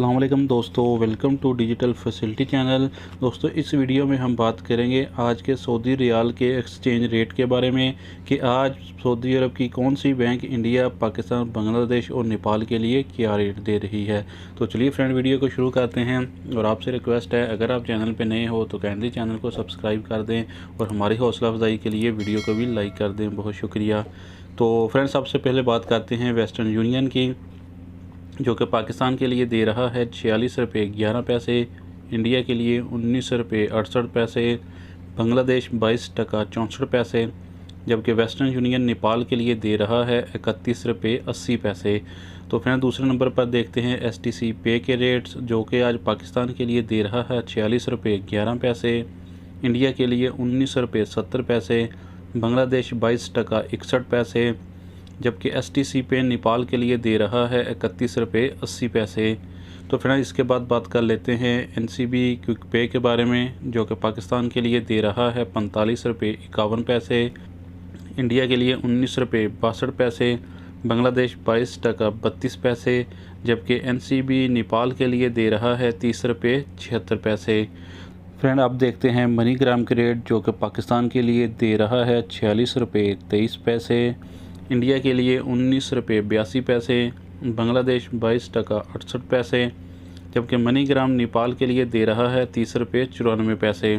अस्सलाम वालेकुम दोस्तों, welcome to digital facility channel. दोस्तों, इस वीडियो में हम बात करेंगे आज के सऊदी रियाल के एक्सचेंज रेट के बारे में कि आज सऊदी अरब की कौन सी बैंक इंडिया, पाकिस्तान, बांग्लादेश और नेपाल के लिए क्या रेट दे रही है। तो चलिए फ्रेंड, वीडियो को शुरू करते हैं। और आपसे रिक्वेस्ट है, अगर आप चैनल पर नए हो तो काइंडली चैनल को सब्सक्राइब कर दें और हमारी हौसला अफजाई के लिए वीडियो को भी लाइक कर दें। बहुत शुक्रिया। तो फ्रेंड्स, सबसे पहले बात करते हैं वेस्टर्न यूनियन की, जो कि पाकिस्तान के लिए दे रहा है 46 रुपये 11 पैसे, इंडिया के लिए 19 रुपये 68 पैसे, बांग्लादेश 22 टका 64 पैसे, जबकि वेस्टर्न यूनियन नेपाल के लिए दे रहा है 31 रुपये 80 पैसे। तो फ्रेंड, दूसरे नंबर पर देखते हैं STC पे के रेट्स, जो कि आज पाकिस्तान के लिए दे रहा है 46 रुपये 11 पैसे, इंडिया के लिए 19 रुपये 70 पैसे, बांग्लादेश 22 टका 61 पैसे, जबकि STC पे नेपाल के लिए दे रहा है 31 रुपये 80 पैसे। तो फ्रेंड, इसके बाद बात कर लेते हैं NCB क्विक पे के बारे में, जो कि पाकिस्तान के लिए दे रहा है 45 रुपये 51 पैसे, इंडिया के लिए 19 रुपये 62 पैसे, बांग्लादेश 22 टका 32 पैसे, जबकि NCB नेपाल के लिए दे रहा है 30 रुपये 76 पैसे। फ्रेंड, अब देखते हैं मनीग्राम के रेट, जो कि पाकिस्तान के लिए दे रहा है 46 रुपये 23 पैसे, इंडिया के लिए 19 रुपये 82 पैसे, बांग्लादेश 22 टका 68 पैसे, जबकि मनीग्राम नेपाल के लिए दे रहा है 30 रुपये 94 पैसे।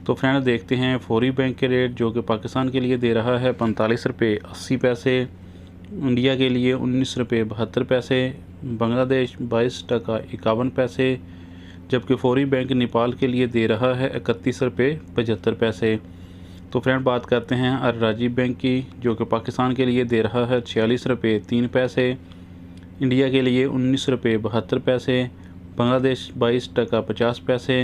तो फ्रेंड, देखते हैं फौरी बैंक के रेट, जो कि पाकिस्तान के लिए दे रहा है 45 रुपये 80 पैसे, इंडिया के लिए 19 रुपये 72 पैसे, बांग्लादेश 22 टका 51 पैसे, जबकि फौरी बैंक नेपाल के लिए दे रहा है 31 रुपये 75 पैसे। तो फ्रेंड, बात करते हैं अल राजीब बैंक की, जो कि पाकिस्तान के लिए दे रहा है 46 रुपये 3 पैसे, इंडिया के लिए 19 रुपये 72 पैसे, बांग्लादेश 22 टका 50 पैसे,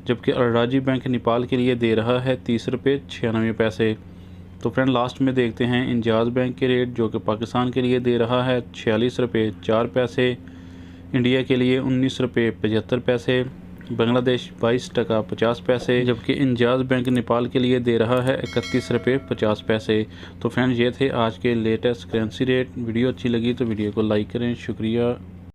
जबकि अल राजीब बैंक नेपाल के लिए दे रहा है 30 रुपये 96 पैसे। तो फ्रेंड, लास्ट में देखते हैं इंजाज़ बैंक के रेट, जो कि पाकिस्तान के लिए दे रहा है 46 रुपये 4 पैसे, इंडिया के लिए 19 रुपये 75 पैसे, बांग्लादेश 22 टका 50 पैसे, जबकि इंजाज़ बैंक नेपाल के लिए दे रहा है 31 रुपये 50 पैसे। तो फ्रेंड्स, ये थे आज के लेटेस्ट करेंसी रेट। वीडियो अच्छी लगी तो वीडियो को लाइक करें। शुक्रिया।